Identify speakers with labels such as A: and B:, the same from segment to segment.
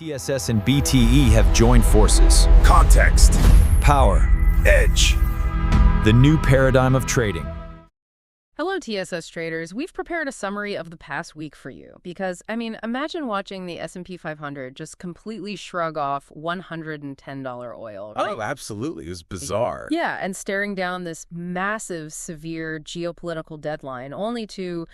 A: TSS and BTE have joined forces.
B: Context.
A: Power.
B: Edge.
A: The new paradigm of trading.
C: Hello, TSS traders. We've prepared a summary of the past week for you because, imagine watching the S&P 500 just completely shrug off $110 oil. Right?
B: Oh, absolutely. It was bizarre.
C: Yeah, and staring down this massive, severe geopolitical deadline only to,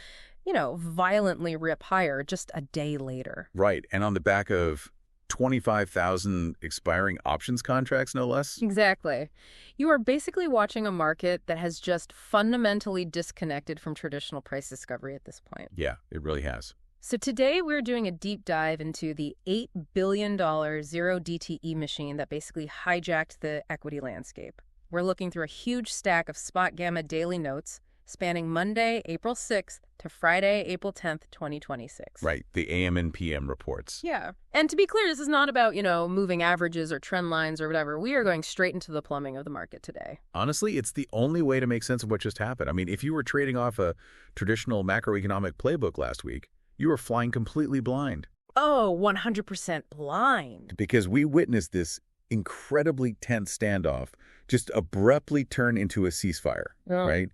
C: violently rip higher just a day later.
B: Right. And on the back of 25,000 expiring options contracts, no less?
C: Exactly. You are basically watching a market that has just fundamentally disconnected from traditional price discovery at this point.
B: Yeah, it really has.
C: So today we're doing a deep dive into the $8 billion zero DTE machine that basically hijacked the equity landscape. We're looking through a huge stack of spot gamma daily notes spanning Monday, April 6th to Friday, April 10th, 2026.
B: Right, the AM and PM reports.
C: Yeah. And to be clear, this is not about, moving averages or trend lines or whatever. We are going straight into the plumbing of the market today.
B: Honestly, it's the only way to make sense of what just happened. I mean, if you were trading off a traditional macroeconomic playbook last week, you were flying completely blind.
C: Oh, 100% blind.
B: Because we witnessed this incredibly tense standoff just abruptly turn into a ceasefire, right?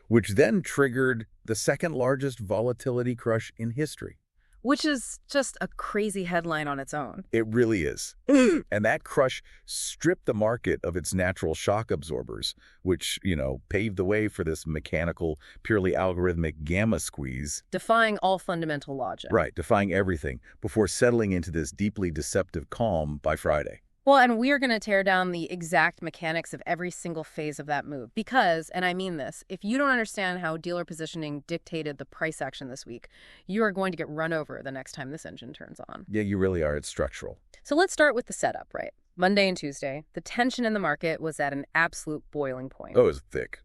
B: Which then triggered the second largest volatility crush in history.
C: Which is just a crazy headline on its own.
B: It really is. And that crush stripped the market of its natural shock absorbers, which, paved the way for this mechanical, purely algorithmic gamma squeeze.
C: Defying all fundamental logic.
B: Right, defying everything, before settling into this deeply deceptive calm by Friday.
C: Well, and we are going to tear down the exact mechanics of every single phase of that move because, and I mean this, if you don't understand how dealer positioning dictated the price action this week, you are going to get run over the next time this engine turns on.
B: Yeah, you really are. It's structural.
C: So let's start with the setup, right? Monday and Tuesday, the tension in the market was at an absolute boiling point.
B: Oh, it was thick.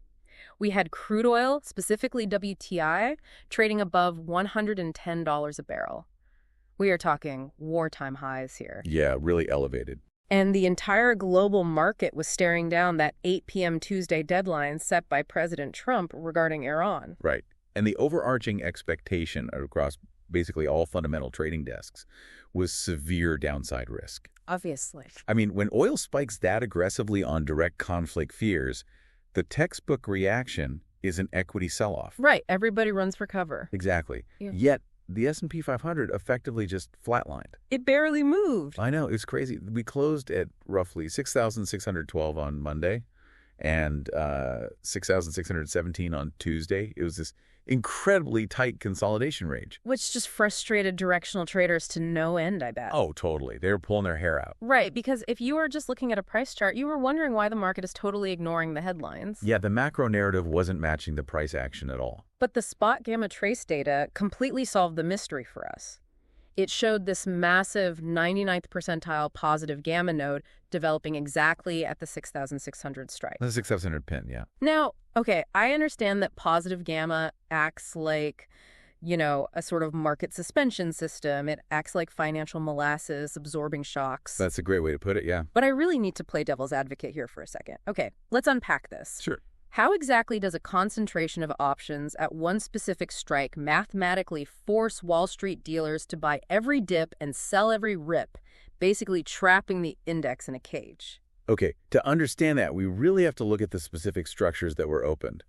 C: We had crude oil, specifically WTI, trading above $110 a barrel. We are talking wartime highs here.
B: Yeah, really elevated.
C: And the entire global market was staring down that 8 p.m. Tuesday deadline set by President Trump regarding Iran.
B: Right. And the overarching expectation across basically all fundamental trading desks was severe downside risk.
C: Obviously.
B: I mean, when oil spikes that aggressively on direct conflict fears, the textbook reaction is an equity sell-off.
C: Right. Everybody runs for cover.
B: Exactly.
C: Yeah.
B: Yet, the S&P 500 effectively just flatlined.
C: It barely moved.
B: I know. It was crazy. We closed at roughly 6,612 on Monday and 6,617 on Tuesday. It was this incredibly tight consolidation range.
C: Which just frustrated directional traders to no end, I bet.
B: Oh, totally. They were pulling their hair out.
C: Right, because if you were just looking at a price chart, you were wondering why the market is totally ignoring the headlines.
B: Yeah, the macro narrative wasn't matching the price action at all.
C: But the spot gamma trace data completely solved the mystery for us. It showed this massive 99th percentile positive gamma node developing exactly at the 6,600 strike.
B: The 6,700 pin, yeah.
C: Now, okay, I understand that positive gamma acts like, a sort of market suspension system. It acts like financial molasses absorbing shocks.
B: That's a great way to put it, yeah.
C: But I really need to play devil's advocate here for a second. Okay, let's unpack this.
B: Sure.
C: How exactly does a concentration of options at one specific strike mathematically force Wall Street dealers to buy every dip and sell every rip, basically trapping the index in a cage?
B: Okay, to understand that, we really have to look at the specific structures that were opened.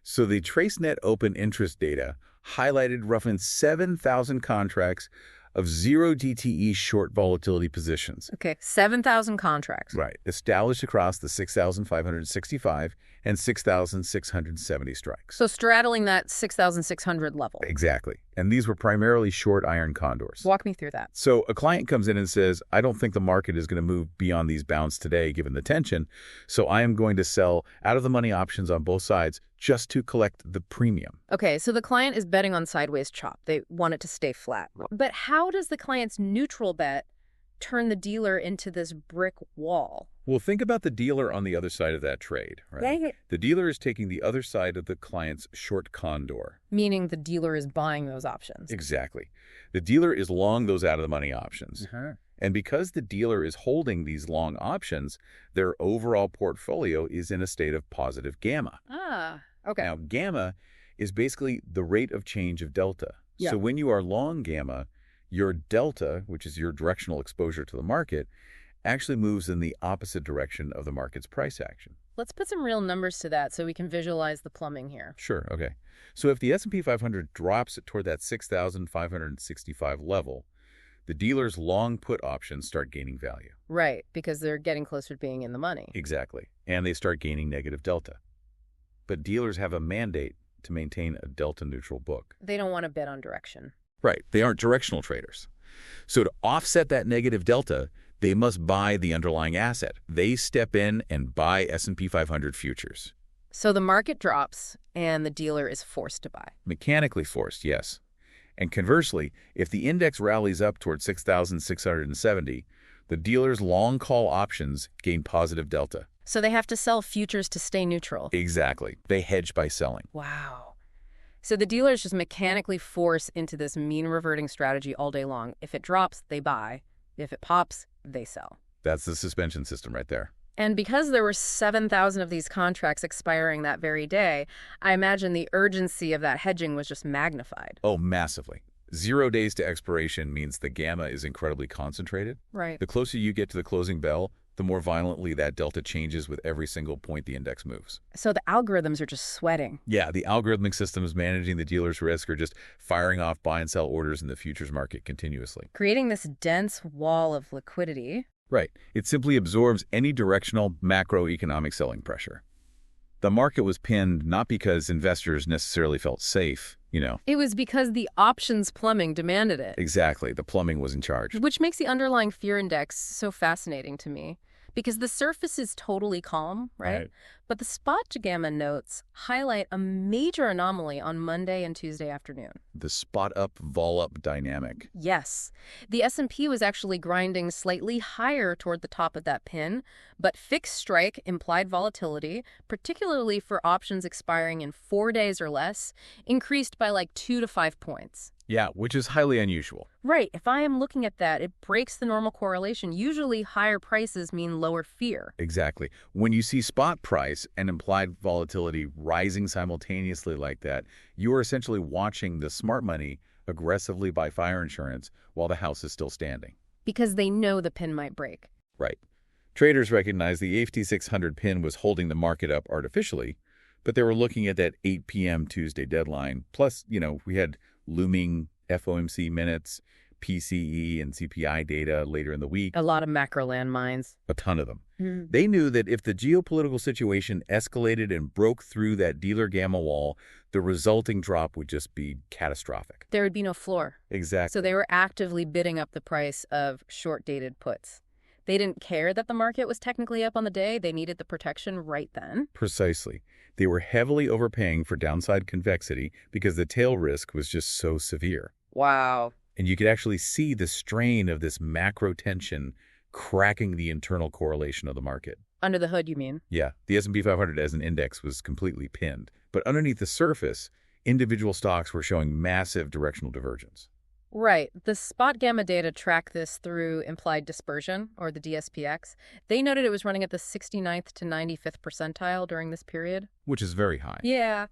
B: So the TraceNet open interest data highlighted roughly 7,000 contracts of zero DTE short volatility positions.
C: Okay, 7,000 contracts.
B: Right, established across the 6,565 and 6,670 strikes.
C: So straddling that 6,600 level.
B: Exactly. And these were primarily short iron condors.
C: Walk me through that.
B: So a client comes in and says, I don't think the market is going to move beyond these bounds today given the tension, so I am going to sell out-of-the-money options on both sides just to collect the premium.
C: Okay, so the client is betting on sideways chop. They want it to stay flat. But how does the client's neutral bet turn the dealer into this brick wall?
B: Well, think about the dealer on the other side of that trade, right? The dealer is taking the other side of the client's short condor.
C: Meaning the dealer is buying those options.
B: Exactly. The dealer is long those out-of-the-money options. And because the dealer is holding these long options, their overall portfolio is in a state of positive gamma.
C: Ah, okay.
B: Now, gamma is basically the rate of change of delta.
C: Yeah.
B: So when you are long gamma, Your delta, which is your directional exposure to the market, actually moves in the opposite direction of the market's price action.
C: Let's put some real numbers to that so we can visualize the plumbing here.
B: Sure, okay. So if the S&P 500 drops toward that 6,565 level, the dealer's long put options start gaining value.
C: Right, because they're getting closer to being in the money.
B: Exactly. And they start gaining negative delta. But dealers have a mandate to maintain a delta-neutral book.
C: They don't want to bet on direction.
B: Right. They aren't directional traders. So to offset that negative delta, they must buy the underlying asset. They step in and buy S&P 500 futures.
C: So the market drops, and the dealer is forced to buy.
B: Mechanically forced, yes. And conversely, if the index rallies up toward 6,670, the dealer's long call options gain positive delta.
C: So they have to sell futures to stay neutral.
B: Exactly. They hedge by selling.
C: Wow. So the dealers just mechanically force into this mean reverting strategy all day long. If it drops, they buy. If it pops, they sell.
B: That's the suspension system right there.
C: And because there were 7,000 of these contracts expiring that very day, I imagine the urgency of that hedging was just magnified.
B: Oh, massively. 0 days to expiration means the gamma is incredibly concentrated.
C: Right.
B: The closer you get to the closing bell, the more violently that delta changes with every single point the index moves.
C: So the algorithms are just sweating.
B: Yeah, the algorithmic systems managing the dealer's risk are just firing off buy and sell orders in the futures market continuously.
C: Creating this dense wall of liquidity.
B: Right. It simply absorbs any directional macroeconomic selling pressure. The market was pinned not because investors necessarily felt safe,
C: It was because the options plumbing demanded it.
B: Exactly. The plumbing was in charge.
C: Which makes the underlying fear index so fascinating to me. Because the surface is totally calm, right? But the spot gamma notes highlight a major anomaly on Monday and Tuesday afternoon.
B: The spot-up, vol-up dynamic.
C: Yes. The S&P was actually grinding slightly higher toward the top of that pin, but fixed strike implied volatility, particularly for options expiring in 4 days or less, increased by like 2 to 5 points.
B: Yeah, which is highly unusual.
C: Right. If I am looking at that, it breaks the normal correlation. Usually higher prices mean lower fear.
B: Exactly. When you see spot price and implied volatility rising simultaneously like that, you are essentially watching the smart money aggressively buy fire insurance while the house is still standing.
C: Because they know the pin might break.
B: Right. Traders recognized the AFT 600 pin was holding the market up artificially, but they were looking at that 8 p.m. Tuesday deadline. Plus, we had looming FOMC minutes, PCE and CPI data later in the week.
C: A lot of macro landmines.
B: A ton of them. They knew that if the geopolitical situation escalated and broke through that dealer gamma wall, the resulting drop would just be catastrophic.
C: There would be no floor.
B: Exactly.
C: So they were actively bidding up the price of short-dated puts. They didn't care that the market was technically up on the day. They needed the protection right then.
B: Precisely. They were heavily overpaying for downside convexity because the tail risk was just so severe.
C: Wow.
B: And you could actually see the strain of this macro tension cracking the internal correlation of the market.
C: Under the hood, you mean?
B: Yeah, the S&P 500 as an index was completely pinned. But underneath the surface, individual stocks were showing massive directional divergence.
C: Right. The spot gamma data track this through implied dispersion, or the DSPX. They noted it was running at the 69th to 95th percentile during this period.
B: Which is very high.
C: Yeah.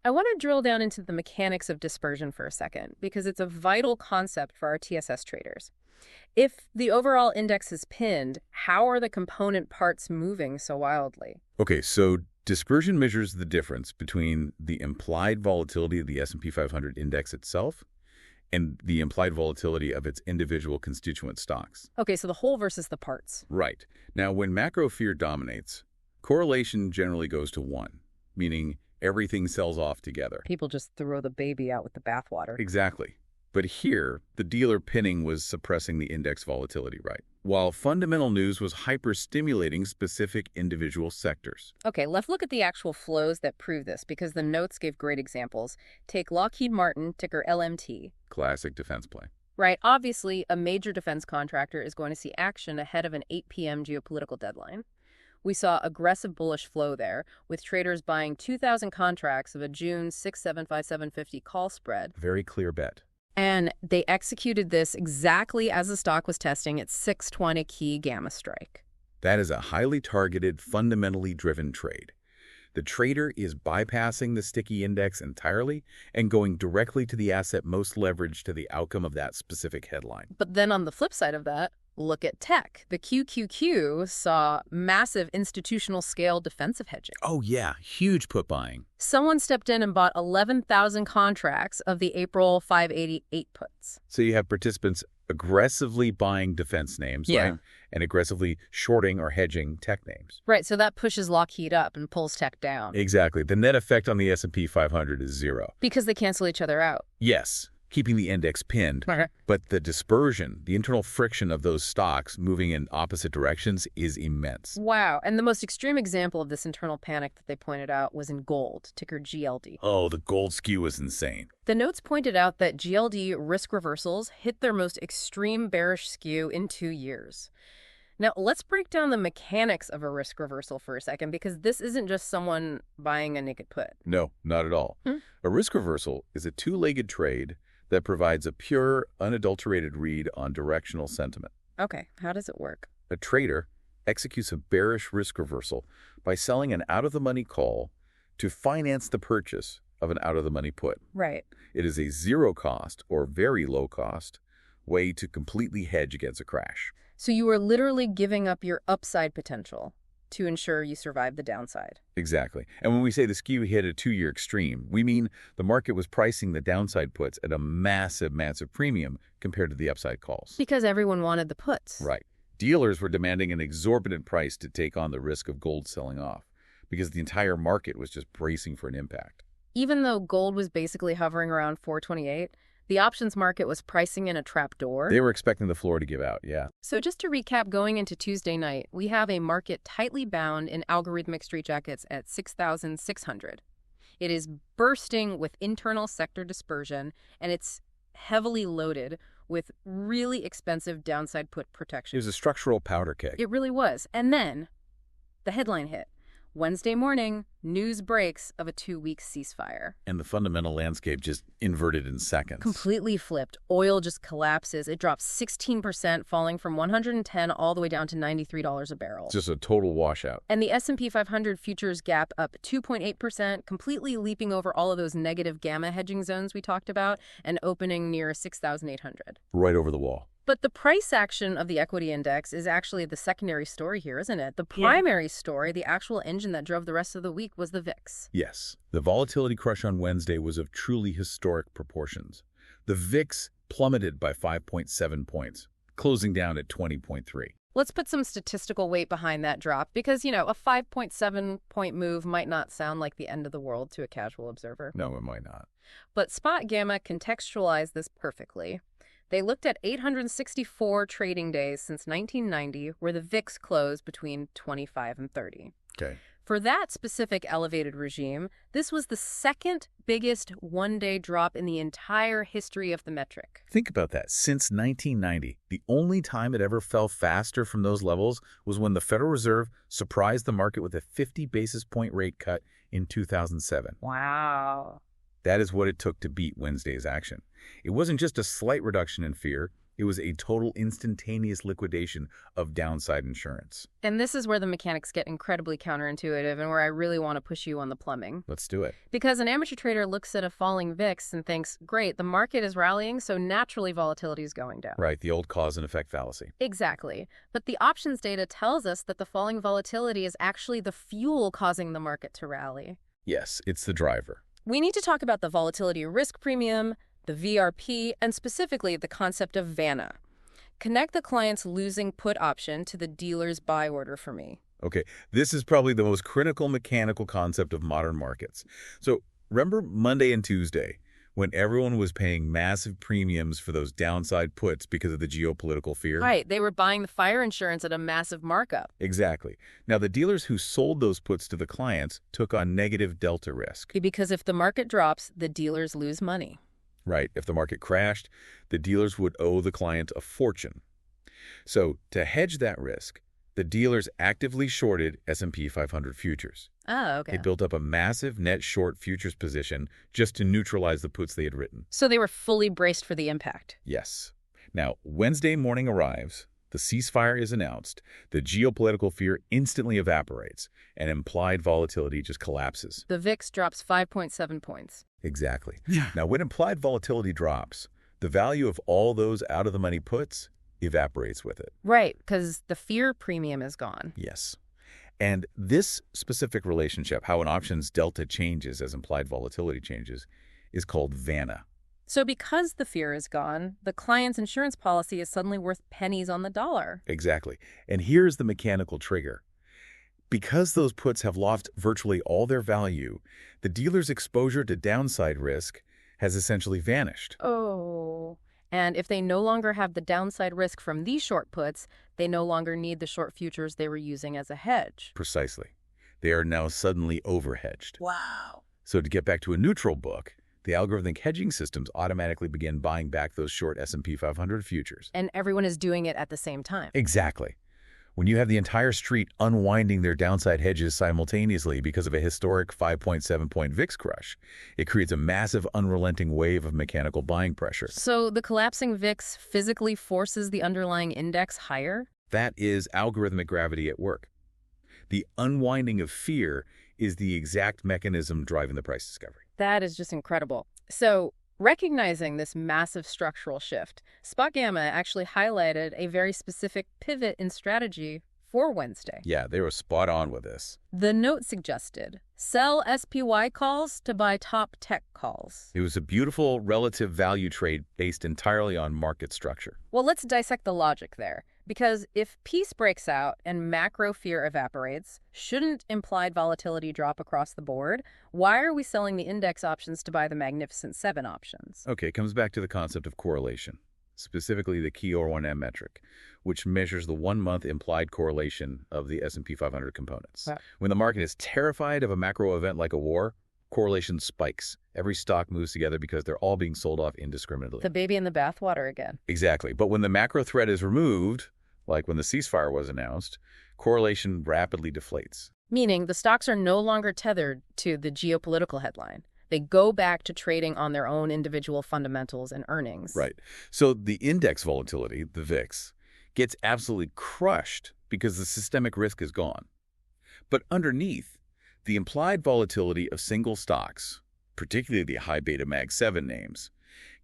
C: I want to drill down into the mechanics of dispersion for a second, because it's a vital concept for our TSS traders. If the overall index is pinned, how are the component parts moving so wildly?
B: Okay, so dispersion measures the difference between the implied volatility of the S&P 500 index itself and the implied volatility of its individual constituent stocks.
C: Okay, so the whole versus the parts.
B: Right. Now, when macro fear dominates, correlation generally goes to 1, meaning everything sells off together.
C: People just throw the baby out with the bathwater.
B: Exactly. But here, the dealer pinning was suppressing the index volatility, right? While fundamental news was hyper-stimulating specific individual sectors.
C: Okay, let's look at the actual flows that prove this, because the notes gave great examples. Take Lockheed Martin, ticker LMT.
B: Classic defense play.
C: Right, obviously, a major defense contractor is going to see action ahead of an 8 p.m. geopolitical deadline. We saw aggressive bullish flow there, with traders buying 2,000 contracts of a June 6,757.50 call spread.
B: Very clear bet.
C: And they executed this exactly as the stock was testing its 620 key gamma strike.
B: That is a highly targeted, fundamentally driven trade. The trader is bypassing the sticky index entirely and going directly to the asset most leveraged to the outcome of that specific headline.
C: But then on the flip side of that, look at tech. The QQQ saw massive institutional scale defensive hedging.
B: Oh yeah, huge put buying.
C: Someone stepped in and bought 11,000 contracts of the April 588 puts.
B: So you have participants aggressively buying defense names, right? And aggressively shorting or hedging tech names.
C: Right, so that pushes Lockheed up and pulls tech down.
B: Exactly. The net effect on the S&P 500 is zero.
C: Because they cancel each other out.
B: Yes, keeping the index pinned.
C: Okay.
B: But the dispersion, the internal friction of those stocks moving in opposite directions is immense.
C: Wow, and the most extreme example of this internal panic that they pointed out was in gold, ticker GLD.
B: Oh, the gold skew was insane.
C: The notes pointed out that GLD risk reversals hit their most extreme bearish skew in 2 years. Now, let's break down the mechanics of a risk reversal for a second, because this isn't just someone buying a naked put.
B: No, not at all. A risk reversal is a two-legged trade that provides a pure, unadulterated read on directional sentiment.
C: Okay, how does it work?
B: A trader executes a bearish risk reversal by selling an out-of-the-money call to finance the purchase of an out-of-the-money put.
C: Right.
B: It is a zero-cost or very low-cost way to completely hedge against a crash.
C: So you are literally giving up your upside potential to ensure you survive the downside.
B: Exactly. And when we say the skew hit a 2-year extreme, we mean the market was pricing the downside puts at a massive, massive premium compared to the upside calls.
C: Because everyone wanted the puts.
B: Right. Dealers were demanding an exorbitant price to take on the risk of gold selling off because the entire market was just bracing for an impact.
C: Even though gold was basically hovering around 428, the options market was pricing in a trapdoor.
B: They were expecting the floor to give out, yeah.
C: So just to recap, going into Tuesday night, we have a market tightly bound in algorithmic straitjackets at 6,600. It is bursting with internal sector dispersion, and it's heavily loaded with really expensive downside put protection.
B: It was a structural powder keg.
C: It really was. And then the headline hit. Wednesday morning, news breaks of a 2-week ceasefire.
B: And the fundamental landscape just inverted in seconds.
C: Completely flipped. Oil just collapses. It drops 16%, falling from $110 all the way down to $93 a barrel.
B: Just a total washout.
C: And the S&P 500 futures gap up 2.8%, completely leaping over all of those negative gamma hedging zones we talked about and opening near 6,800.
B: Right over the wall.
C: But the price action of the equity index is actually the secondary story here, isn't it? The primary story, the actual engine that drove the rest of the week, was the VIX.
B: Yes. The volatility crush on Wednesday was of truly historic proportions. The VIX plummeted by 5.7 points, closing down at 20.3.
C: Let's put some statistical weight behind that drop because, a 5.7-point move might not sound like the end of the world to a casual observer.
B: No, it might not.
C: But Spot Gamma contextualized this perfectly. They looked at 864 trading days since 1990 where the VIX closed between 25 and 30.
B: Okay.
C: For that specific elevated regime, this was the second biggest one-day drop in the entire history of the metric.
B: Think about that. Since 1990, the only time it ever fell faster from those levels was when the Federal Reserve surprised the market with a 50 basis point rate cut in 2007.
C: Wow.
B: That is what it took to beat Wednesday's action. It wasn't just a slight reduction in fear. It was a total instantaneous liquidation of downside insurance.
C: And this is where the mechanics get incredibly counterintuitive and where I really want to push you on the plumbing.
B: Let's do it.
C: Because an amateur trader looks at a falling VIX and thinks, great, the market is rallying, so naturally volatility is going down.
B: Right, the old cause and effect fallacy.
C: Exactly. But the options data tells us that the falling volatility is actually the fuel causing the market to rally.
B: Yes, it's the driver.
C: We need to talk about the volatility risk premium, the VRP, and specifically the concept of VANA. Connect the client's losing put option to the dealer's buy order for me.
B: Okay, this is probably the most critical mechanical concept of modern markets. So remember Monday and Tuesday when everyone was paying massive premiums for those downside puts because of the geopolitical fear?
C: Right, they were buying the fire insurance at a massive markup.
B: Exactly. Now, the dealers who sold those puts to the clients took on negative delta risk.
C: Because if the market drops, the dealers lose money.
B: Right. If the market crashed, the dealers would owe the client a fortune. So to hedge that risk, the dealers actively shorted S&P 500 futures.
C: Oh, okay.
B: They built up a massive net short futures position just to neutralize the puts they had written.
C: So they were fully braced for the impact.
B: Yes. Now, Wednesday morning arrives. The ceasefire is announced, the geopolitical fear instantly evaporates, and implied volatility just collapses.
C: The VIX drops 5.7 points.
B: Exactly. Now, when implied volatility drops, the value of all those out-of-the-money puts evaporates with it.
C: Right, because the fear premium is gone.
B: Yes. And this specific relationship, how an option's delta changes as implied volatility changes, is called VANA.
C: So because the fear is gone, the client's insurance policy is suddenly worth pennies on the dollar.
B: Exactly. And here's the mechanical trigger. Because those puts have lost virtually all their value, the dealer's exposure to downside risk has essentially vanished.
C: Oh. And if they no longer have the downside risk from these short puts, they no longer need the short futures they were using as a hedge.
B: Precisely. They are now suddenly overhedged.
C: Wow.
B: So to get back to a neutral book, the algorithmic hedging systems automatically begin buying back those short S&P 500 futures.
C: And everyone is doing it at the same time.
B: Exactly. When you have the entire street unwinding their downside hedges simultaneously because of a historic 5.7-point VIX crush, it creates a massive, unrelenting wave of mechanical buying pressure.
C: So the collapsing VIX physically forces the underlying index higher?
B: That is algorithmic gravity at work. The unwinding of fear is the exact mechanism driving the price discovery.
C: That is just incredible. So recognizing this massive structural shift, Spot Gamma actually highlighted a very specific pivot in strategy for Wednesday.
B: Yeah, they were spot on with this.
C: The note suggested, sell SPY calls to buy top tech calls.
B: It was a beautiful relative value trade based entirely on market structure.
C: Well, let's dissect the logic there. Because if peace breaks out and macro fear evaporates, shouldn't implied volatility drop across the board? Why are we selling the index options to buy the Magnificent Seven options?
B: Okay, it comes back to the concept of correlation, specifically the key or 1M metric, which measures the one-month implied correlation of the S&P 500 components.
C: Wow.
B: When the market is terrified of a macro event like a war, correlation spikes. Every stock moves together because they're all being sold off indiscriminately.
C: The baby in the bathwater again.
B: Exactly. But when the macro threat is removed, like when the ceasefire was announced, correlation rapidly deflates.
C: Meaning the stocks are no longer tethered to the geopolitical headline. They go back to trading on their own individual fundamentals and earnings.
B: Right. So the index volatility, the VIX, gets absolutely crushed because the systemic risk is gone. But underneath, the implied volatility of single stocks, particularly the high beta Mag 7 names,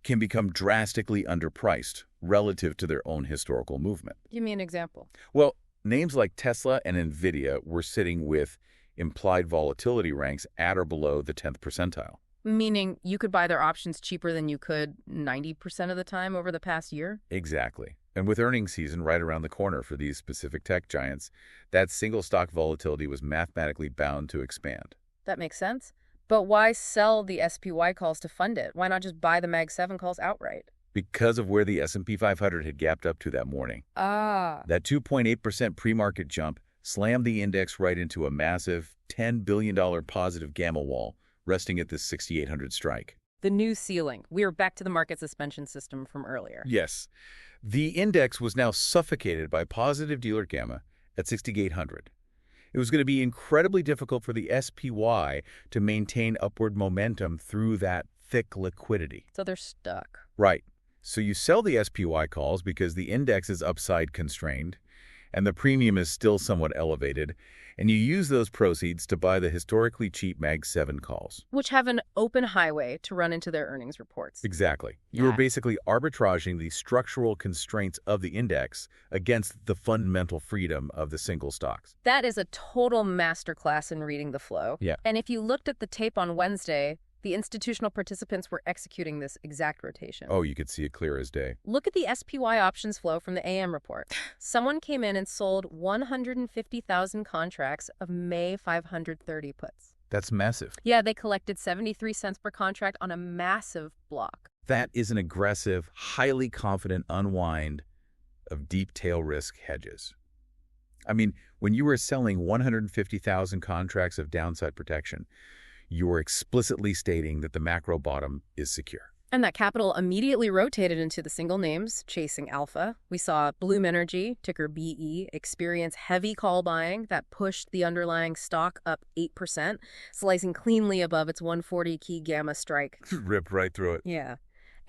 B: can become drastically underpriced relative to their own historical movement.
C: Give me an example.
B: Well, names like Tesla and NVIDIA were sitting with implied volatility ranks at or below the 10th percentile.
C: Meaning you could buy their options cheaper than you could 90% of the time over the past year?
B: Exactly. And with earnings season right around the corner for these specific tech giants, that single stock volatility was mathematically bound to expand.
C: That makes sense. But why sell the SPY calls to fund it? Why not just buy the Mag 7 calls outright?
B: Because of where the S&P 500 had gapped up to that morning.
C: Ah.
B: That 2.8% pre-market jump slammed the index right into a massive $10 billion positive gamma wall, resting at this 6,800 strike.
C: The new ceiling. We are back to the market suspension system from earlier.
B: Yes. The index was now suffocated by positive dealer gamma at 6,800. It was going to be incredibly difficult for the SPY to maintain upward momentum through that thick liquidity.
C: So they're stuck.
B: Right. So you sell the SPY calls because the index is upside constrained and the premium is still somewhat elevated, and you use those proceeds to buy the historically cheap Mag 7 calls.
C: Which have an open highway to run into their earnings reports.
B: Exactly. You were basically arbitraging the structural constraints of the index against the fundamental freedom of the single stocks.
C: That is a total masterclass in reading the flow.
B: Yeah.
C: And if you looked at the tape on Wednesday, the institutional participants were executing this exact rotation.
B: Oh, you could see it clear as day.
C: Look at the SPY options flow from the AM report. Someone came in and sold 150,000 contracts of May 530 puts.
B: That's massive.
C: Yeah, they collected 73 cents per contract on a massive block.
B: That is an aggressive, highly confident unwind of deep tail risk hedges. I mean, when you were selling 150,000 contracts of downside protection, you were explicitly stating that the macro bottom is secure.
C: And that capital immediately rotated into the single names, chasing alpha. We saw Bloom Energy, ticker BE, experience heavy call buying that pushed the underlying stock up 8%, slicing cleanly above its 140 key gamma strike.
B: Ripped right through it.
C: Yeah.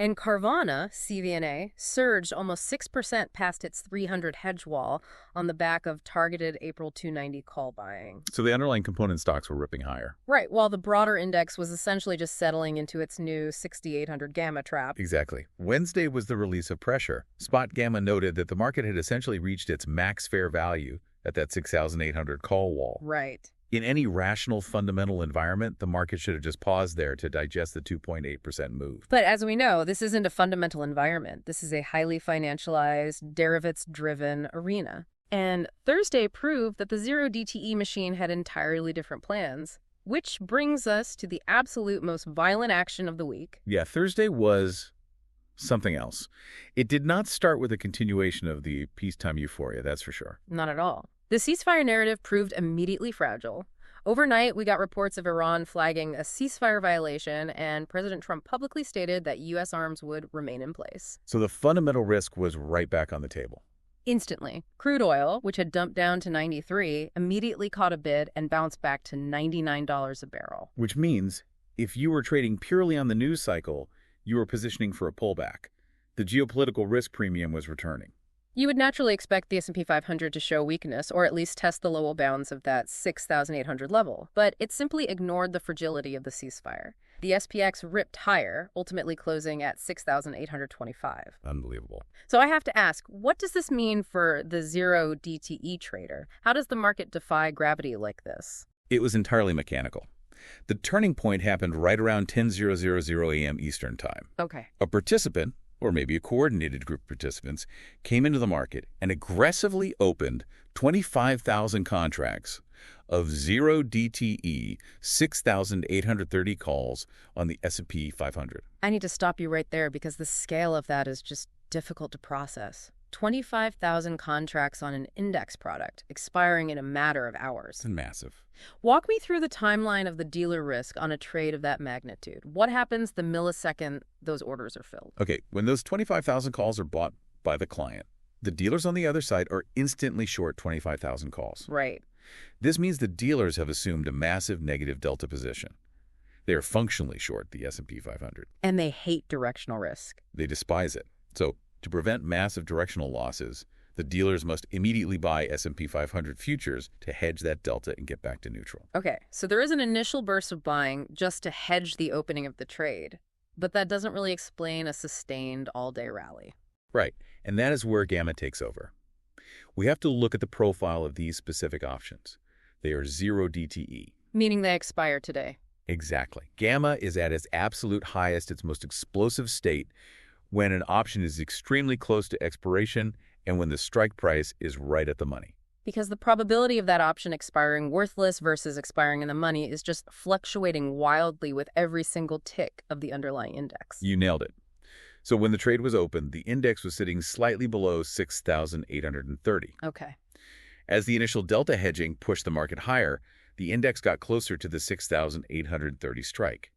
C: And Carvana, CVNA, surged almost 6% past its 300 hedge wall on the back of targeted April 290 call buying.
B: So the underlying component stocks were ripping higher.
C: Right, while the broader index was essentially just settling into its new 6,800 gamma trap.
B: Exactly. Wednesday was the release of pressure. Spot Gamma noted that the market had essentially reached its max fair value at that 6,800 call wall.
C: Right.
B: In any rational fundamental environment, the market should have just paused there to digest the 2.8% move.
C: But as we know, this isn't a fundamental environment. This is a highly financialized, derivatives-driven arena. And Thursday proved that the zero DTE machine had entirely different plans, which brings us to the absolute most violent action of the week.
B: Yeah, Thursday was something else. It did not start with a continuation of the peacetime euphoria, that's for sure.
C: Not at all. The ceasefire narrative proved immediately fragile. Overnight, we got reports of Iran flagging a ceasefire violation, and President Trump publicly stated that U.S. arms would remain in place.
B: So the fundamental risk was right back on the table.
C: Instantly, crude oil, which had dumped down to 93, immediately caught a bid and bounced back to $99 a barrel.
B: Which means if you were trading purely on the news cycle, you were positioning for a pullback. The geopolitical risk premium was returning.
C: You would naturally expect the S&P 500 to show weakness, or at least test the lower bounds of that 6,800 level, but it simply ignored the fragility of the ceasefire. The SPX ripped higher, ultimately closing at 6,825.
B: Unbelievable.
C: So I have to ask, what does this mean for the zero DTE trader? How does the market defy gravity like this?
B: It was entirely mechanical. The turning point happened right around 10:00 a.m. Eastern Time.
C: Okay.
B: A participant, or maybe a coordinated group of participants, came into the market and aggressively opened 25,000 contracts of zero DTE 6,830 calls on the S&P 500.
C: I need to stop you right there because the scale of that is just difficult to process. 25,000 contracts on an index product, expiring in a matter of hours.
B: It's massive.
C: Walk me through the timeline of the dealer risk on a trade of that magnitude. What happens the millisecond those orders are filled?
B: Okay, when those 25,000 calls are bought by the client, the dealers on the other side are instantly short 25,000 calls.
C: Right.
B: This means the dealers have assumed a massive negative delta position. They are functionally short the S&P 500.
C: And they hate directional risk.
B: They despise it. So, to prevent massive directional losses, the dealers must immediately buy S&P 500 futures to hedge that delta and get back to neutral.
C: Okay, so there is an initial burst of buying just to hedge the opening of the trade, but that doesn't really explain a sustained all-day rally.
B: Right, and that is where Gamma takes over. We have to look at the profile of these specific options. They are zero DTE.
C: Meaning they expire today.
B: Exactly. Gamma is at its absolute highest, its most explosive state, when an option is extremely close to expiration and when the strike price is right at the money.
C: Because the probability of that option expiring worthless versus expiring in the money is just fluctuating wildly with every single tick of the underlying index.
B: You nailed it. So when the trade was open, the index was sitting slightly below 6,830.
C: Okay.
B: As the initial delta hedging pushed the market higher, the index got closer to the 6,830 strike.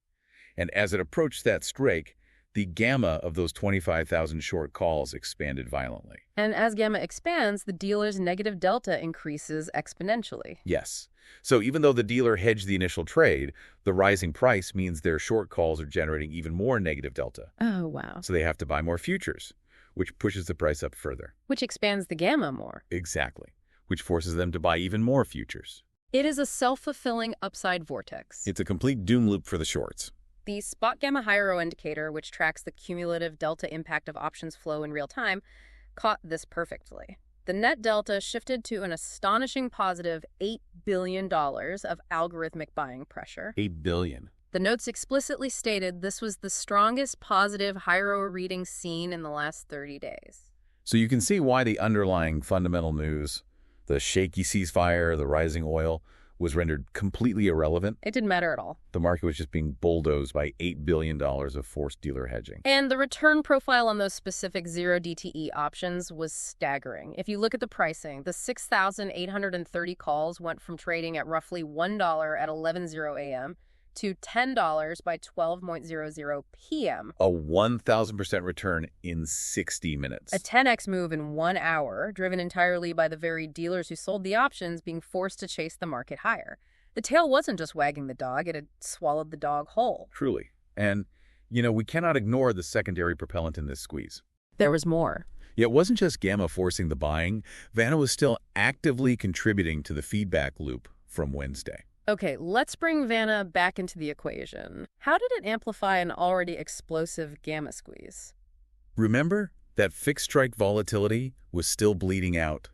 B: And as it approached that strike, the gamma of those 25,000 short calls expanded violently.
C: And as gamma expands, the dealer's negative delta increases exponentially.
B: Yes. So even though the dealer hedged the initial trade, the rising price means their short calls are generating even more negative delta.
C: Oh, wow.
B: So they have to buy more futures, which pushes the price up further.
C: Which expands the gamma more.
B: Exactly. Which forces them to buy even more futures.
C: It is a self-fulfilling upside vortex.
B: It's a complete doom loop for the shorts.
C: The spot gamma high row indicator, which tracks the cumulative delta impact of options flow in real time, caught this perfectly. The net delta shifted to an astonishing positive $8 billion of algorithmic buying pressure.
B: $8 billion.
C: The notes explicitly stated this was the strongest positive high row reading seen in the last 30 days.
B: So you can see why the underlying fundamental news, the shaky ceasefire, the rising oil, was rendered completely irrelevant.
C: It didn't matter at all.
B: The market was just being bulldozed by $8 billion of forced dealer hedging.
C: And the return profile on those specific zero DTE options was staggering. If you look at the pricing, the 6,830 calls went from trading at roughly $1 at 11:00 a.m. to $10 by 12:00 p.m.
B: A 1,000% return in 60 minutes.
C: A 10x move in 1 hour, driven entirely by the very dealers who sold the options being forced to chase the market higher. The tail wasn't just wagging the dog, it had swallowed the dog whole.
B: Truly. And We cannot ignore the secondary propellant in this squeeze.
C: There was more.
B: Yet it wasn't just gamma forcing the buying. Vanna was still actively contributing to the feedback loop from Wednesday.
C: Okay, let's bring Vanna back into the equation. How did it amplify an already explosive gamma squeeze?
B: Remember that fixed strike volatility was still bleeding out.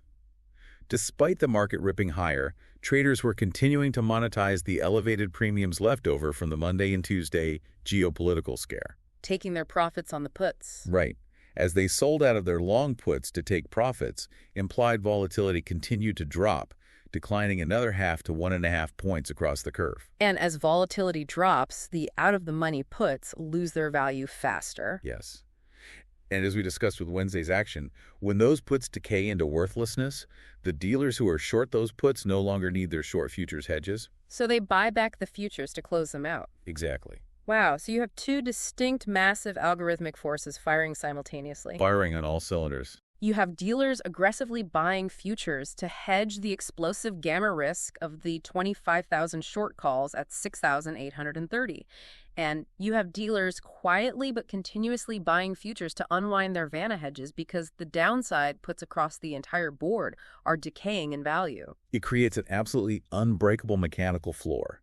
B: Despite the market ripping higher, traders were continuing to monetize the elevated premiums left over from the Monday and Tuesday geopolitical scare.
C: Taking their profits on the puts.
B: Right. As they sold out of their long puts to take profits, implied volatility continued to drop, declining another 0.5 to 1.5 points across the curve.
C: And as volatility drops, the out-of-the-money puts lose their value faster.
B: Yes. And as we discussed with Wednesday's action, when those puts decay into worthlessness, the dealers who are short those puts no longer need their short futures hedges.
C: So they buy back the futures to close them out.
B: Exactly.
C: Wow, so you have two distinct massive algorithmic forces firing simultaneously.
B: Firing on all cylinders.
C: You have dealers aggressively buying futures to hedge the explosive gamma risk of the 25,000 short calls at 6,830. And you have dealers quietly but continuously buying futures to unwind their Vanna hedges because the downside puts across the entire board are decaying in value.
B: It creates an absolutely unbreakable mechanical floor.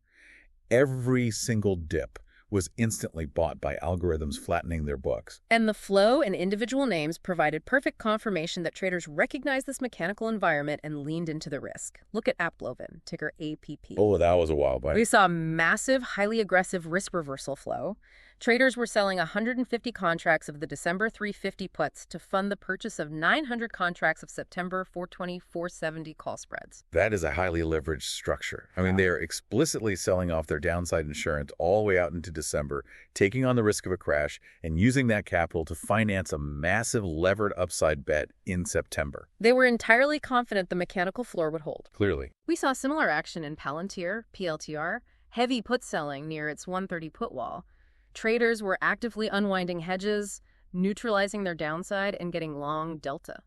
B: Every single dip was instantly bought by algorithms flattening their books.
C: And the flow and individual names provided perfect confirmation that traders recognized this mechanical environment and leaned into the risk. Look at Apploven, ticker APP.
B: Oh, that was a wild bite.
C: We saw massive, highly aggressive risk reversal flow. Traders were selling 150 contracts of the December 350 puts to fund the purchase of 900 contracts of September 420, 470 call spreads.
B: That is a highly leveraged structure. I mean, they are explicitly selling off their downside insurance all the way out into December, taking on the risk of a crash, and using that capital to finance a massive levered upside bet in September.
C: They were entirely confident the mechanical floor would hold.
B: Clearly.
C: We saw similar action in Palantir, PLTR, heavy put selling near its 130 put wall. Traders were actively unwinding hedges, neutralizing their downside, and getting long delta.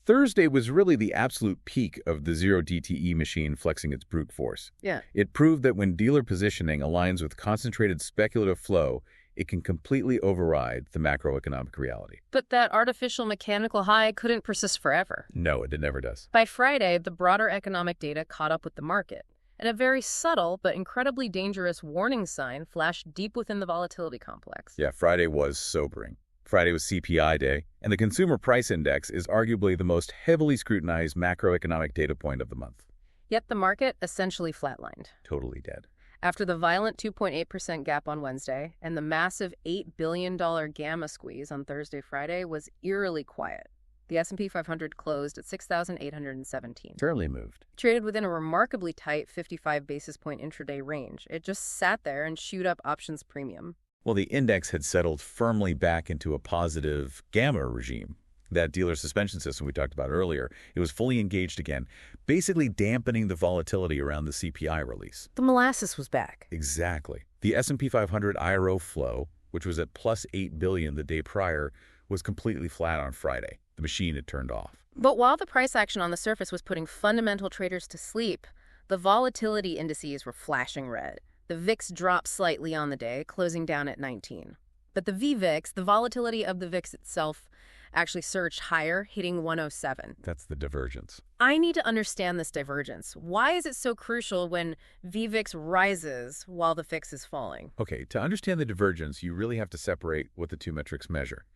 B: Thursday was really the absolute peak of the zero DTE machine flexing its brute force.
C: Yeah.
B: It proved that when dealer positioning aligns with concentrated speculative flow, it can completely override the macroeconomic reality.
C: But that artificial mechanical high couldn't persist forever.
B: No, it never does.
C: By Friday, the broader economic data caught up with the market, and a very subtle but incredibly dangerous warning sign flashed deep within the volatility complex.
B: Yeah, Friday was sobering. Friday was CPI day, and the Consumer Price Index is arguably the most heavily scrutinized macroeconomic data point of the month.
C: Yet the market essentially flatlined.
B: Totally dead.
C: After the violent 2.8% gap on Wednesday and the massive $8 billion gamma squeeze on Thursday-Friday was eerily quiet. The S&P 500 closed at 6,817.
B: Barely moved.
C: Traded within a remarkably tight 55 basis point intraday range. It just sat there and chewed up options premium.
B: Well, the index had settled firmly back into a positive gamma regime. That dealer suspension system we talked about earlier, it was fully engaged again, basically dampening the volatility around the CPI release.
C: The molasses was back.
B: Exactly. The S&P 500 IRO flow, which was at plus 8 billion the day prior, was completely flat on Friday. The machine had turned off.
C: But while the price action on the surface was putting fundamental traders to sleep, the volatility indices were flashing red. The VIX dropped slightly on the day, closing down at 19. But the VVIX, the volatility of the VIX itself, actually surged higher, hitting 107.
B: That's the divergence.
C: I need to understand this divergence. Why is it so crucial when VVIX rises while the VIX is falling?
B: Okay, to understand the divergence, you really have to separate what the two metrics measure.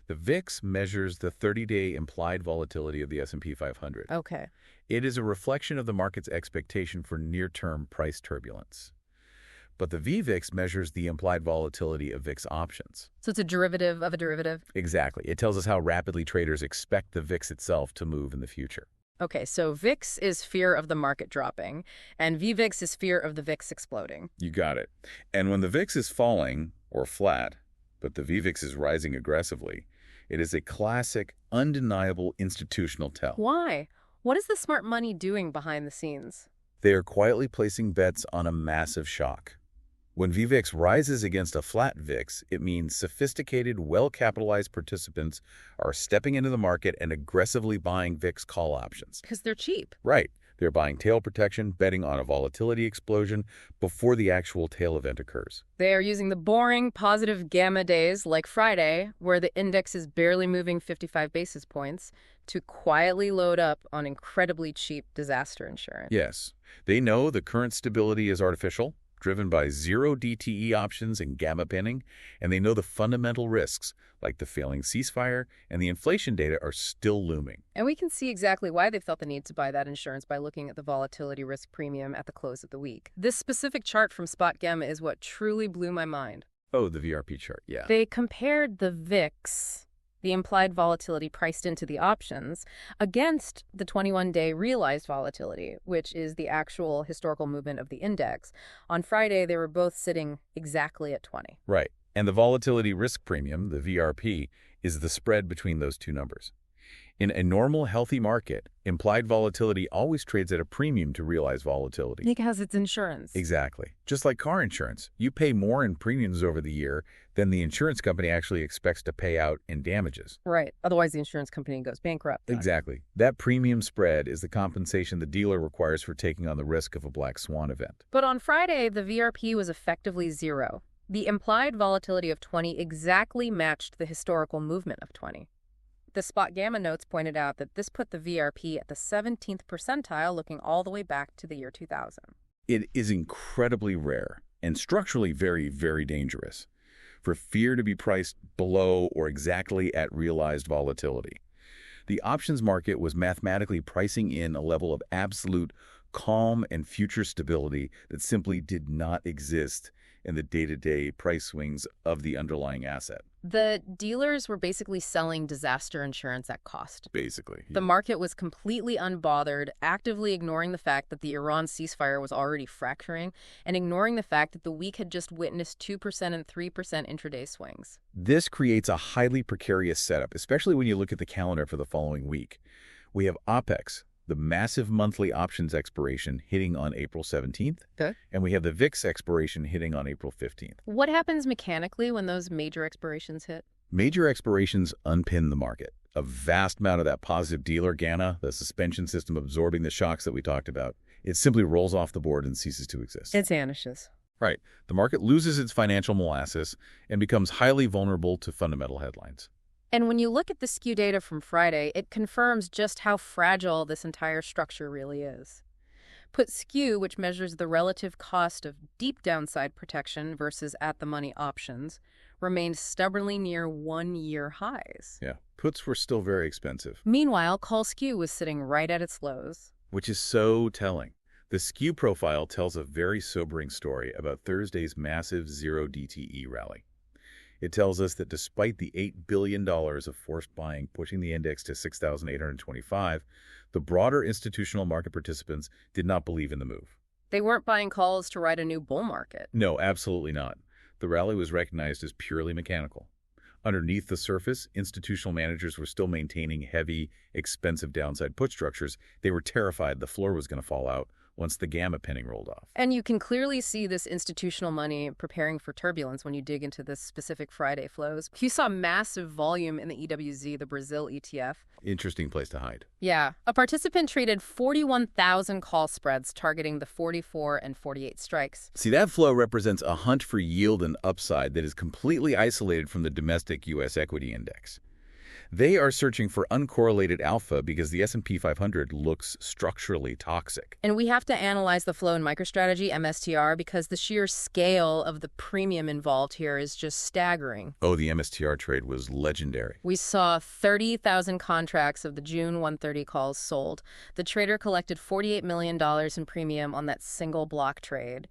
B: The VIX measures the 30-day implied volatility of the S&P 500.
C: Okay.
B: It is a reflection of the market's expectation for near-term price turbulence. But the VVIX measures the implied volatility of VIX options.
C: So it's a derivative of a derivative?
B: Exactly. It tells us how rapidly traders expect the VIX itself to move in the future.
C: Okay, so VIX is fear of the market dropping, and VVIX is fear of the VIX exploding.
B: You got it. And when the VIX is falling, or flat, but the VVIX is rising aggressively, it is a classic, undeniable institutional tell.
C: Why? What is the smart money doing behind the scenes?
B: They are quietly placing bets on a massive shock. When VVIX rises against a flat VIX, it means sophisticated, well-capitalized participants are stepping into the market and aggressively buying VIX call options.
C: Because they're cheap.
B: Right. They're buying tail protection, betting on a volatility explosion before the actual tail event occurs.
C: They are using the boring positive gamma days like Friday, where the index is barely moving 55 basis points, to quietly load up on incredibly cheap disaster insurance.
B: Yes, they know the current stability is artificial, driven by zero DTE options and gamma pinning, and they know the fundamental risks, like the failing ceasefire and the inflation data, are still looming.
C: And we can see exactly why they felt the need to buy that insurance by looking at the volatility risk premium at the close of the week. This specific chart from Spot Gamma is what truly blew my mind.
B: Oh, the VRP chart, yeah.
C: They compared the VIX, the implied volatility priced into the options, against the 21-day realized volatility, which is the actual historical movement of the index. On Friday, they were both sitting exactly at 20.
B: Right. And the volatility risk premium, the VRP, is the spread between those two numbers. In a normal, healthy market, implied volatility always trades at a premium to realized volatility.
C: Because it's insurance.
B: Exactly. Just like car insurance, you pay more in premiums over the year than the insurance company actually expects to pay out in damages.
C: Right. Otherwise, the insurance company goes bankrupt.
B: Exactly. That premium spread is the compensation the dealer requires for taking on the risk of a black swan event.
C: But on Friday, the VRP was effectively zero. The implied volatility of 20 exactly matched the historical movement of 20. The Spot Gamma notes pointed out that this put the VRP at the 17th percentile, looking all the way back to the year 2000.
B: It is incredibly rare and structurally very, very dangerous for fear to be priced below or exactly at realized volatility. The options market was mathematically pricing in a level of absolute calm and future stability that simply did not exist in the day-to-day price swings of the underlying asset.
C: The dealers were basically selling disaster insurance at cost.
B: Basically.
C: The market was completely unbothered, actively ignoring the fact that the Iran ceasefire was already fracturing, and ignoring the fact that the week had just witnessed 2% and 3% intraday swings.
B: This creates a highly precarious setup, especially when you look at the calendar for the following week. We have OPEX, the massive monthly options expiration, hitting on April 17th.
C: Okay.
B: And we have the VIX expiration hitting on April 15th.
C: What happens mechanically when those major expirations hit?
B: Major expirations unpin the market. A vast amount of that positive dealer gamma, the suspension system absorbing the shocks that we talked about, it simply rolls off the board and ceases to exist.
C: It vanishes.
B: Right. The market loses its financial molasses and becomes highly vulnerable to fundamental headlines.
C: And when you look at the skew data from Friday, it confirms just how fragile this entire structure really is. Put skew, which measures the relative cost of deep downside protection versus at-the-money options, remained stubbornly near one-year highs.
B: Yeah. Puts were still very expensive.
C: Meanwhile, call skew was sitting right at its lows.
B: Which is so telling. The skew profile tells a very sobering story about Thursday's massive zero DTE rally. It tells us that despite the $8 billion of forced buying pushing the index to 6,825, the broader institutional market participants did not believe in the move.
C: They weren't buying calls to ride a new bull market.
B: No, absolutely not. The rally was recognized as purely mechanical. Underneath the surface, institutional managers were still maintaining heavy, expensive downside put structures. They were terrified the floor was going to fall out once the gamma pinning rolled off.
C: And you can clearly see this institutional money preparing for turbulence when you dig into the specific Friday flows. You saw massive volume in the EWZ, the Brazil ETF.
B: Interesting place to hide.
C: Yeah. A participant traded 41,000 call spreads targeting the 44 and 48 strikes.
B: See, that flow represents a hunt for yield and upside that is completely isolated from the domestic U.S. equity index. They are searching for uncorrelated alpha because the S&P 500 looks structurally toxic.
C: And we have to analyze the flow in MicroStrategy, MSTR, because the sheer scale of the premium involved here is just staggering.
B: Oh, the MSTR trade was legendary.
C: We saw 30,000 contracts of the June 130 calls sold. The trader collected $48 million in premium on that single block trade.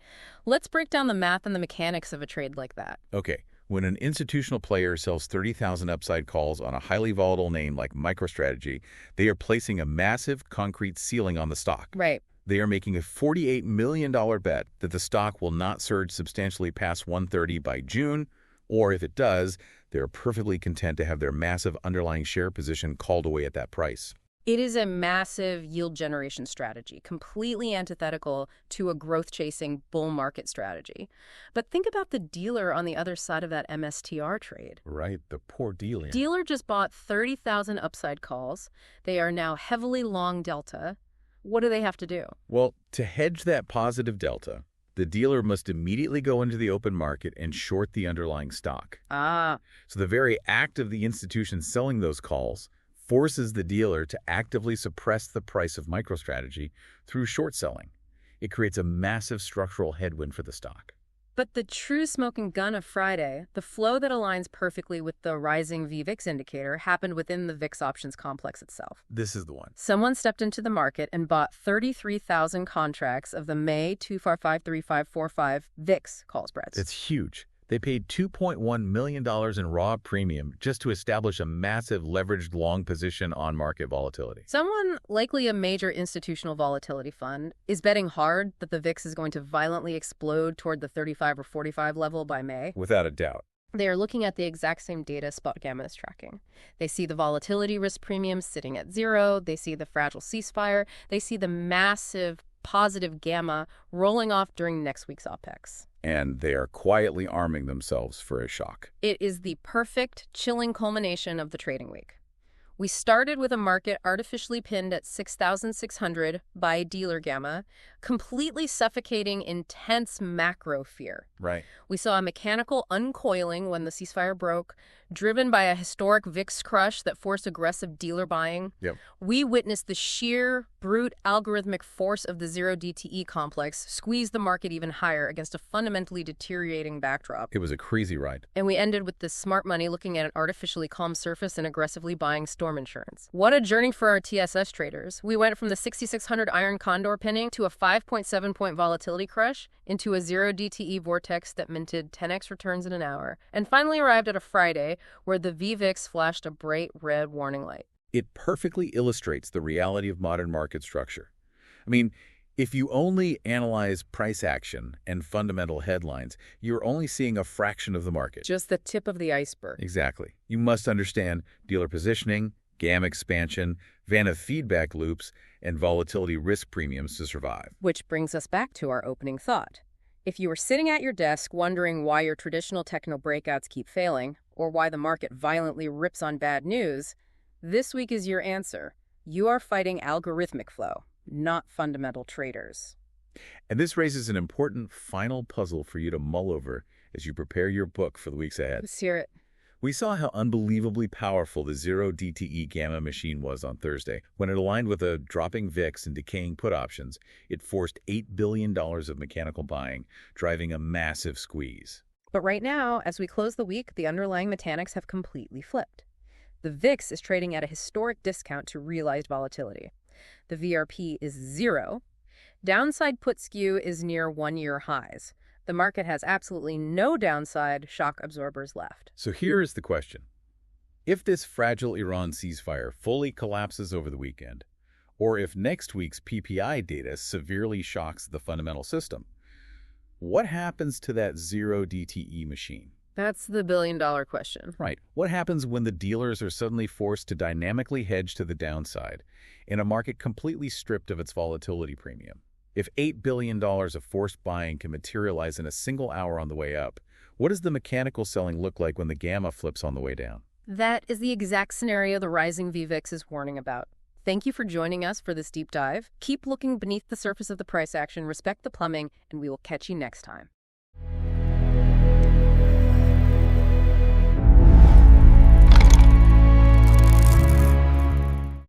C: Let's break down the math and the mechanics of a trade like that.
B: Okay. When an institutional player sells 30,000 upside calls on a highly volatile name like MicroStrategy, they are placing a massive concrete ceiling on the stock.
C: Right.
B: They are making a $48 million bet that the stock will not surge substantially past 130 by June, or if it does, they're perfectly content to have their massive underlying share position called away at that price.
C: It is a massive yield generation strategy, completely antithetical to a growth-chasing bull market strategy. But think about the dealer on the other side of that MSTR trade.
B: Right, the poor dealer.
C: Dealer just bought 30,000 upside calls. They are now heavily long delta. What do they have to do?
B: Well, to hedge that positive delta, the dealer must immediately go into the open market and short the underlying stock.
C: Ah,
B: So the very act of the institution selling those calls forces the dealer to actively suppress the price of MicroStrategy through short selling. It creates a massive structural headwind for the stock.
C: but the true smoking gun of Friday, the flow that aligns perfectly with the rising VVIX indicator, happened within the VIX options complex itself.
B: This is the one.
C: Someone stepped into the market and bought 33,000 contracts of the May 253545 VIX call spreads.
B: It's huge. They paid $2.1 million in raw premium just to establish a massive leveraged long position on market volatility.
C: Someone, likely a major institutional volatility fund, is betting hard that the VIX is going to violently explode toward the 35 or 45 level by May.
B: Without a doubt.
C: They are looking at the exact same data Spot Gamma is tracking. They see the volatility risk premium sitting at 0. They see the fragile ceasefire. They see the massive positive gamma rolling off during next week's OPEX.
B: And they are quietly arming themselves for a shock.
C: It is the perfect, chilling culmination of the trading week. We started with a market artificially pinned at 6,600 by dealer gamma, completely suffocating intense macro fear.
B: Right.
C: We saw a mechanical uncoiling when the ceasefire broke, driven by a historic VIX crush that forced aggressive dealer buying.
B: Yep.
C: We witnessed the sheer, brute algorithmic force of the zero DTE complex squeeze the market even higher against a fundamentally deteriorating backdrop.
B: It was a crazy ride.
C: And we ended with this smart money looking at an artificially calm surface and aggressively buying storm insurance. What a journey for our TSS traders. We went from the 6,600 iron condor pinning to a 5.7-point volatility crush into a zero DTE vortex that minted 10x returns in an hour, and finally arrived at a Friday where the VVIX flashed a bright red warning light.
B: It perfectly illustrates the reality of modern market structure. I mean, if you only analyze price action and fundamental headlines, you're only seeing a fraction of the market.
C: Just the tip of the iceberg.
B: Exactly. You must understand dealer positioning, gamma expansion, Vanna feedback loops, and volatility risk premiums to survive.
C: Which brings us back to our opening thought. If you are sitting at your desk wondering why your traditional techno breakouts keep failing, or why the market violently rips on bad news, this week is your answer. You are fighting algorithmic flow, not fundamental traders.
B: And this raises an important final puzzle for you to mull over as you prepare your book for the weeks ahead.
C: Let's hear it.
B: We saw how unbelievably powerful the zero DTE gamma machine was on Thursday. When it aligned with a dropping VIX and decaying put options, it forced $8 billion of mechanical buying, driving a massive squeeze.
C: But right now, as we close the week, the underlying mechanics have completely flipped. The VIX is trading at a historic discount to realized volatility. The VRP is 0. Downside put skew is near one-year highs. The market has absolutely no downside shock absorbers left.
B: So here is the question. If this fragile Iran ceasefire fully collapses over the weekend, or if next week's PPI data severely shocks the fundamental system, what happens to that zero DTE machine?
C: That's the billion-dollar question.
B: Right. What happens when the dealers are suddenly forced to dynamically hedge to the downside in a market completely stripped of its volatility premium? If $8 billion of forced buying can materialize in a single hour on the way up, what does the mechanical selling look like when the gamma flips on the way down?
C: That is the exact scenario the rising VVIX is warning about. Thank you for joining us for this deep dive. Keep looking beneath the surface of the price action, respect the plumbing, and we will catch you next time.